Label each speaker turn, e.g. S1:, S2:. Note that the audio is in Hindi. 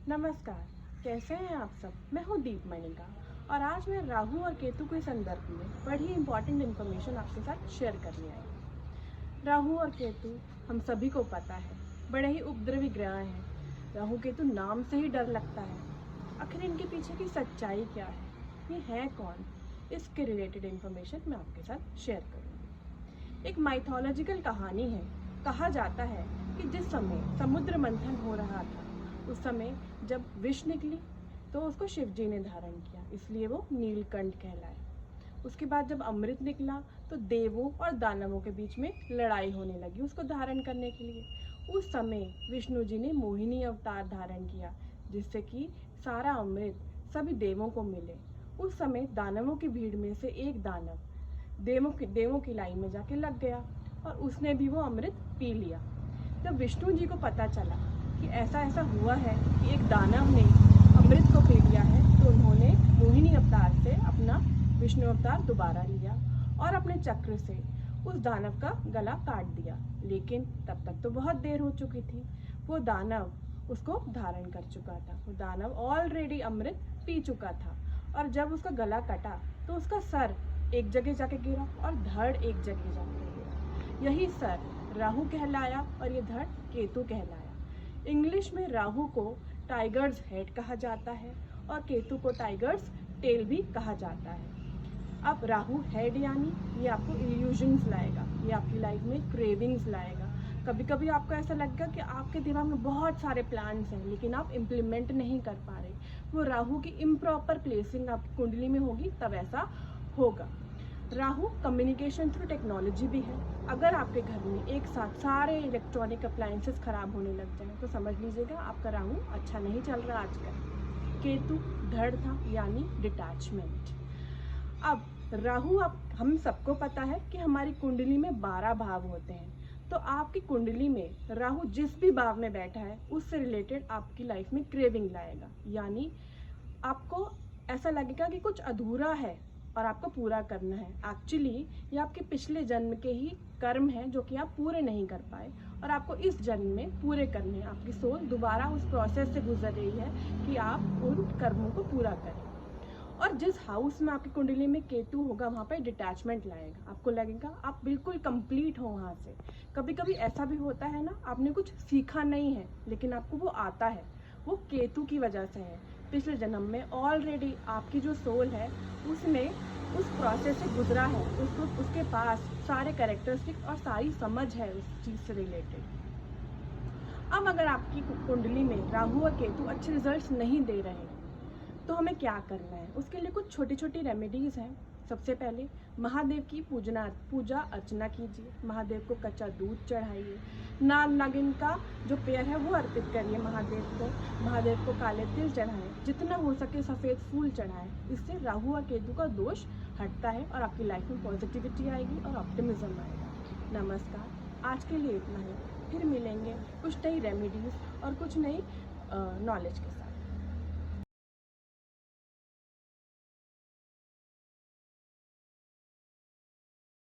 S1: नमस्कार, कैसे हैं आप सब। मैं हूँ दीप मणिका और आज मैं राहु और केतु के संदर्भ में बड़ी इंपॉर्टेंट इन्फॉर्मेशन आपके साथ शेयर करने आई हूँ। राहु और केतु हम सभी को पता है, बड़े ही उपद्रवी ग्रह हैं। राहु केतु नाम से ही डर लगता है। आखिर इनके पीछे की सच्चाई क्या है, ये है कौन, इसके रिलेटेड इन्फॉर्मेशन मैं आपके साथ शेयर करूँगी। एक माइथोलॉजिकल कहानी है। कहा जाता है कि जिस समय समुद्र मंथन हो रहा था, उस समय जब विष निकली तो उसको शिव जी ने धारण किया, इसलिए वो नीलकंठ कहलाए। उसके बाद जब अमृत निकला तो देवों और दानवों के बीच में लड़ाई होने लगी उसको धारण करने के लिए। उस समय विष्णु जी ने मोहिनी अवतार धारण किया, जिससे कि सारा अमृत सभी देवों को मिले। उस समय दानवों की भीड़ में से एक दानव देवों की लाइन में जाके लग गया और उसने भी वो अमृत पी लिया। जब विष्णु जी को पता चला कि ऐसा ऐसा हुआ है कि एक दानव ने अमृत को पी लिया है, तो उन्होंने मोहिनी अवतार से अपना विष्णु अवतार दोबारा लिया और अपने चक्र से उस दानव का गला काट दिया। लेकिन तब तक तो बहुत देर हो चुकी थी। वो दानव उसको धारण कर चुका था। वो दानव ऑलरेडी अमृत पी चुका था और जब उसका गला कटा तो उसका सर एक जगह जाके गिरा और धड़ एक जगह जाके गिरा। यही सर राहु कहलाया और ये धड़ केतु कहलाया। इंग्लिश में राहु को टाइगर्स हेड कहा जाता है और केतु को टाइगर्स टेल भी कहा जाता है। अब राहु हेड यानी ये आपको इल्यूजन्स लाएगा, ये आपकी लाइफ में क्रेविंग्स लाएगा। कभी कभी आपको ऐसा लगेगा कि आपके दिमाग में बहुत सारे प्लान्स हैं लेकिन आप इम्प्लीमेंट नहीं कर पा रहे। वो राहु की इम्प्रॉपर प्लेसिंग आपकी कुंडली में होगी तब ऐसा होगा। राहु कम्युनिकेशन थ्रू टेक्नोलॉजी भी है। अगर आपके घर में एक साथ सारे इलेक्ट्रॉनिक अप्लायंसेस खराब होने लग जाए तो समझ लीजिएगा आपका राहु अच्छा नहीं चल रहा आजकल। केतु धड़ था यानी डिटैचमेंट। अब राहु, अब हम सबको पता है कि हमारी कुंडली में 12 भाव होते हैं, तो आपकी कुंडली में राहु जिस भी भाव में बैठा है उससे रिलेटेड आपकी लाइफ में क्रेविंग लाएगा। यानी आपको ऐसा लगेगा कि कुछ अधूरा है और आपको पूरा करना है। एक्चुअली ये आपके पिछले जन्म के ही कर्म हैं जो कि आप पूरे नहीं कर पाए और आपको इस जन्म में पूरे करने हैं। आपकी सोल दोबारा उस प्रोसेस से गुजर रही है कि आप उन कर्मों को पूरा करें। और जिस हाउस में आपकी कुंडली में केतु होगा वहाँ पर डिटैचमेंट लाएगा। आपको लगेगा आप बिल्कुल कंप्लीट हो वहाँ से। कभी कभी ऐसा भी होता है ना, आपने कुछ सीखा नहीं है लेकिन आपको वो आता है, वो केतु की वजह से है। पिछले जन्म में ऑलरेडी आपकी जो सोल है उसने उस प्रोसेस से गुजरा है, उसके पास सारे कैरेक्टरिस्टिक और सारी समझ है उस चीज़ से रिलेटेड। अब अगर आपकी कुंडली में राहु और केतु अच्छे रिजल्ट्स नहीं दे रहे तो हमें क्या करना है, उसके लिए कुछ छोटी छोटी रेमेडीज़ हैं। सबसे पहले महादेव की पूजा अर्चना कीजिए। महादेव को कच्चा दूध चढ़ाइए। नाग नागिन का जो पेड़ है वो अर्पित करिए महादेव को। महादेव को काले तिल चढ़ाएं, जितना हो सके सफ़ेद फूल चढ़ाएं। इससे राहु और केतु का दोष हटता है और आपकी लाइफ में पॉजिटिविटी आएगी और ऑप्टिमिज्म आएगा। नमस्कार, आज के लिए इतना ही। फिर मिलेंगे कुछ नई रेमेडीज़ और कुछ नई नॉलेज के साथ।